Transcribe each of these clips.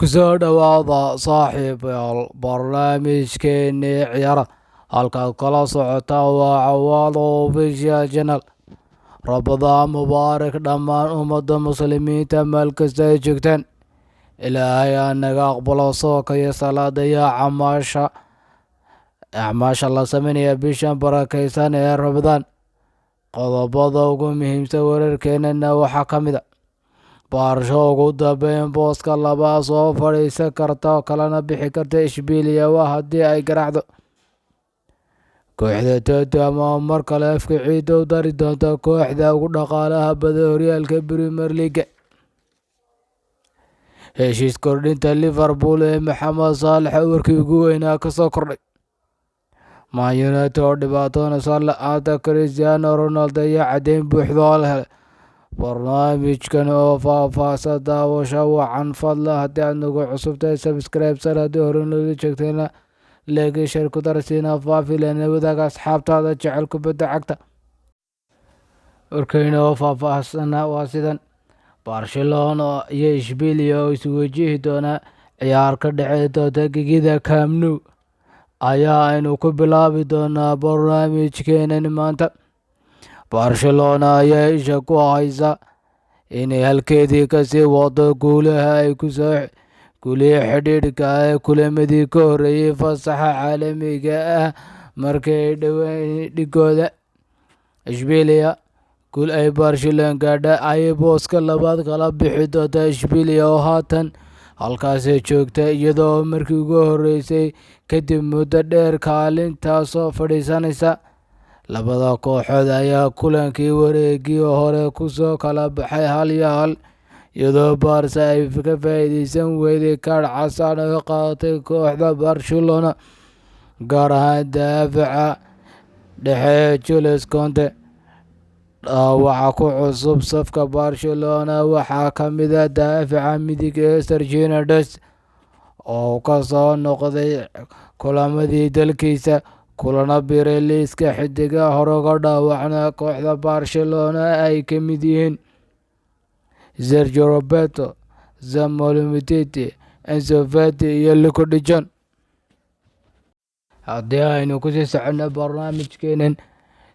kusoo dhawaada saaxiibayaal barnaamijkeennii ciyaara halkaad kala socotaan waa cawaalo official channel. Ramadaan mubaarak dhammaan ummadda muslimiinta meel kasta ay joogtaan. Ilaahay aa naga aqbalo soonka iyo salaada iyo acmaasha la sameynaya bishan barakaysan ee Ramadaan. Qodobada ugu muhiimsan wararkeenana waxaa ka mid ah baarsho ugu dambeyn booska labaad soo fadhiisan karta oo kalena bixi karta Ishbiiliya waa haddii ay garaacdo. Kooxda Tottenham oo mar kale afka ciidda u dari doonta kooxda ugu dhaqaalaha badan horyaalka Premier League. Heshiis kordhinta Liverpool ee Mohamed Salah warkii ugu weynaa ka soo kordhay. Man United oo dhibaatoonaysa la'aanta Cristiano Ronaldo iyo caddeyn buuxda oo la helay. Barnaamijkan oo faahfaahsan daawasho wacan fadlan haddii aad nagu cusubtahay subscribe sar haddii hore noola joogtayna leegi share ku darsiina faafilana wadaaga asxaabtaada jecel kubadda cagta. Warkayna oo faahfaahsana waa sidan: Barcelona iyo Ishbiiliya oo isu wajihi doona ciyaar ka dhici doonta gegida Camp Nou ayaa aynu ku bilaabi doonaa barnaamijkeenan maanta. Barcelona ayaa isha ku haysa inay halkeedii kasii wado guulaha ay kusoo guulihii xidhiidhka ee kulamadii ka horreeyay fasaxa caalamiga ah markii ay dhoween dhigooda Ishbiiliya. Guul ay Barcelona gaadha ayay booska labaad kala bixi doonta Ishbiiliya oo haatan halkaasi joogta iyadoo markii ugu horreysay kadib muddo dheer kaalintaas soo fadhiisanaysa. Labada kooxood ayaa kulankii wareegii hore kusoo kala baxay 1-1 iyadoo Barca ay ka faa'iideysan weyday kaadh casaan oo qaadatay kooxda Barcelona gaar ahaan daafaca dhexe Jules Kounde. Dhaawaca ku cusub safka Barcelona waxaa ka mid ah daafaca midig ee Sergio Dest oo ka soo noqday kulamadii dalkiisa kulana biiray liiska xidiga hore uga dhaawacna kooxda Barcelona ay ka mid yihiin Sergio Roberto, Samuel Umtiti, Enzo Fati iyo Luka de Jong. Haddii aynu kusii soconno barnaamijkeenan,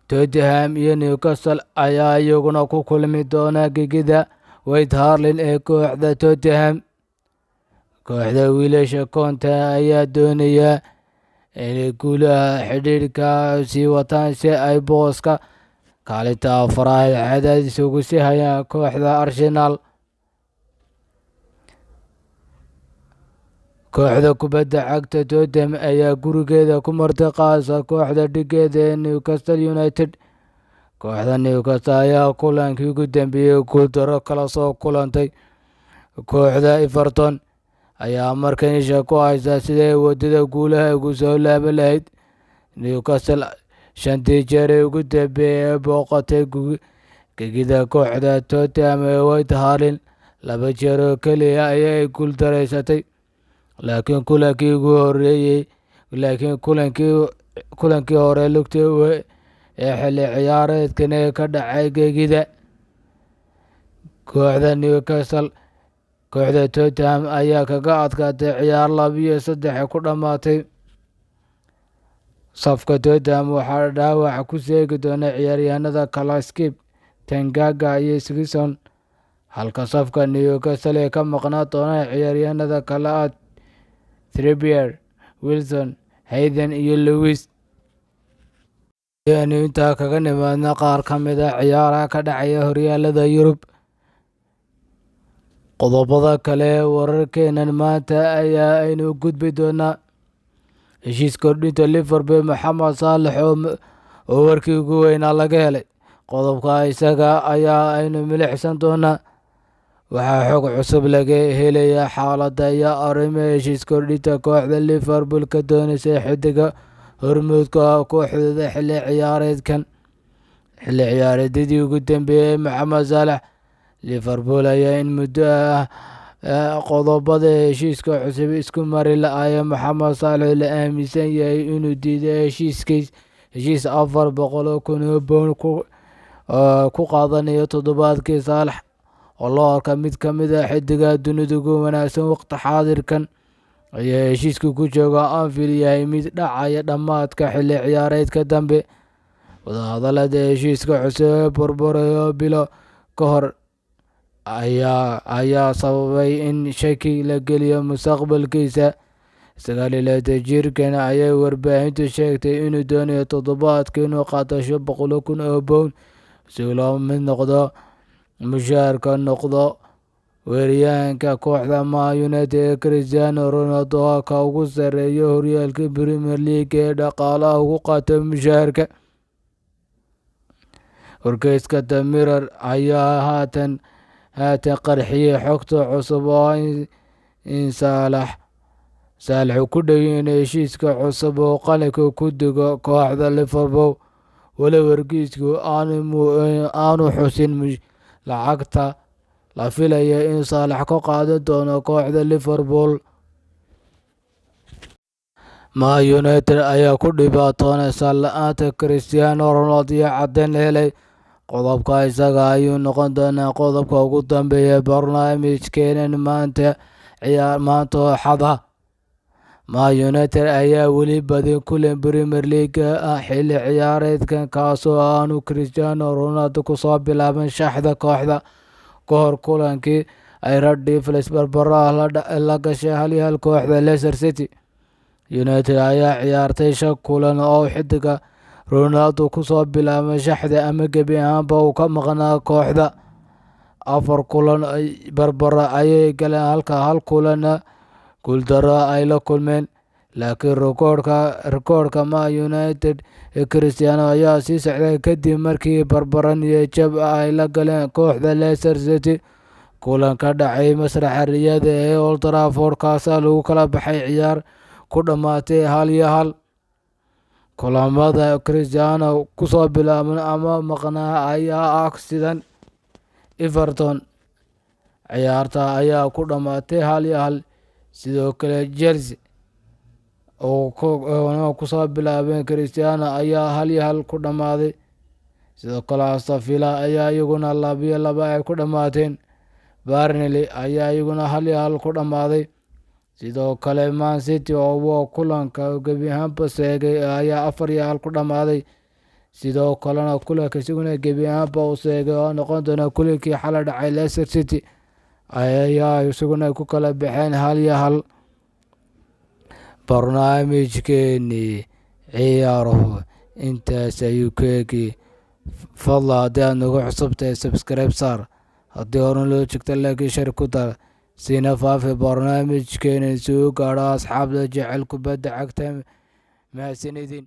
Tottenham iyo Newcastle ayaa iyaguna ku kulmi doona gegida White Hart Lane ee kooxda Tottenham. Kooxda wiilasha Conte ayaa doonaya inay guulaha xidhiidhka sii wataan si ay booska kaalinta afraad cadaadis ugu sii hayaan kooxda Arsenal. Kooxda kubadda cagta Tottenham ayaa gurigeeda ku martiqaadaysa kooxda dhigeeda ee Newcastle United. Kooxda Newcastle ayaa kulankii ugu dambeeyay guuldaro kala soo kulantay kooxda Everton ayaa markan isha ku haysa siday wadada guulaha ugu soo laaban lahayd. Newcastle 5 jeer ee ugu dambeeyay booqatay gegida kooxda Tottenham ee White Hart Lane 2 jeer oo keliya ayay guuldareysatay. Laakiin kulankii hore lugtii ee xilli ciyaareedkan ee ka dhacay gegida kooxda Newcastle, kooxda Tottenham ayaa kaga adkaatay ciyaar 2-3 ku dhammaatay. Safka Tottenham waxaa dhaawac ku seegi doona ciyaaryahanada kala Skip, Tanganga iyo Sigurdsson, halka safka Newcastle ay ka maqnaan doonaan ciyaaryahanada kala ah Trippier, Wilson, Hayden iyo Lewis. Ayaynu intaa kaga nimaadna qaar ka mid ah ciyaaraha ka dhacaya horyaalada Yurub. Qodobada kale ee wararkeenan maanta ayaa aynu gudbi doonaa heshiis kordhinta Liverpool Mohamed Salah oo warkii ugu weynaa laga helay. Qodobka isaga ayaa aynu milixsan doonaa. Waxaa xog cusub laga helayaa xaaladda iyo arrimaha heshiis kordhinta kooxda Liverpool ka doonaysa xidiga hormuudka kooxdooda xilli ciyaareedyadii ugu dambeeyay Mohamed Salah. Liverpool ayaa in muddo ah qodobada heshiiska cusub isku mari la'aaya Mohamed Salah la aaminsan yahay inuu diiday heshiis 400,000 pound ku qaadanayo toddobaadkii. Salah oo loo arka mid ka mid ah xidiga dunida ugu wanaagsan waqti xaadirkan, ayaa heshiiska ku jooga Anfield yahay mid dhacaya dhammaadka xilli ciyaareedka dambe. Wadahadallada heshiiska cusub ee burburaya bilo ka hor ayaa sababay in shaki la geliyo mustaqbalkiisa. 29-jirkan ayay warbaahintu sheegtay inuu doonayo toddobaadkii inuu qaato £500,000 oo pound si uu la mid noqdo mushaharka noqdo weeraryahanka kooxda Man United ee Cristiano Ronaldo oo ka ugu sarreeya horyaalka Premier League ee dhaqaalaha ugu qaata mushaharka. Wargeyska The Mirror ayaa haatan qarxiyay xogta cusub oo in Salah ku dhaweyn heshiiska cusub oo qalinka ku dugo kooxda Liverpool. Weli wargeysku aanu xusin lacagta la filayo in Salah ka qaadan doono kooxda Liverpool. Man United ayaa ku dhibaatoonaysa la'aanta Cristiano Ronaldo iyo caddayn helay. Qodobka isaga ayuu noqon doonaa qodobka ugu dambeeya barnaamijkeenan maanta oo Axad. Man United ayaa weli badin kulan Premier League ah xilli ciyaareedkan, kaasoo aanu Cristiano Ronaldo kusoo bilaaban shaxda kooxda ka hor kulankii ay Red Devils barbaro la gashay 1-1 kooxda Leicester City. United ayaa ciyaartay 5 kulan oo xidiga Ronaldo kusoo bilaabay shaxda ama gebi ahaanba uu ka maqnaa kooxda. 4 kulan barbaro ayay galeen halka 1 kulanna guuldaro ay la kulmeen, laakiin rikoodhka Man United ee Cristiano ayaa sii socday kadib markii barbaro niyad-jab ay la galeen kooxda Leicester City. Kulan ka dhacay masraxa riyada ee Old Trafford kaasaa lagu kala baxay ciyaar ku dhammaatay 1-1. Kulamada Cristiano kusoo bilaaban ama maqnaa ayaa ah sidan: Everton, ciyaarta ayaa ku dhammaatay 1-1. Sidoo kale Chelsea oo kusoo bilaabeen Cristiano ayaa 1-1 ku dhammaaday. Sidoo kale Aston Villa ayaa iyaguna 2-2 ay ku dhammaateen. Burnley ayaa iyaguna 1-1 ku dhammaaday. Sidoo kale Man City oo kulanka gebi ahaanba seegay ayaa 4-1 ku dhammaaday. Sidoo kalena kulanka isaguna gebi ahaanba u seegay oo noqon doona kulankii xalay dhacay Leicester City ayaa isaguna ku kala baxeen 1-1. Barnaamijkeennii ciyaaruhu intaas ayuu ka eegay. Fadlan haddii aad nagu cusub tahay subscribe saar, haddii horan loo joogto like iyo share ku dar, siina faafi barnaamijkeena si uu gaadho asxaabta jecel kubadda cagta. Mahadsanidin.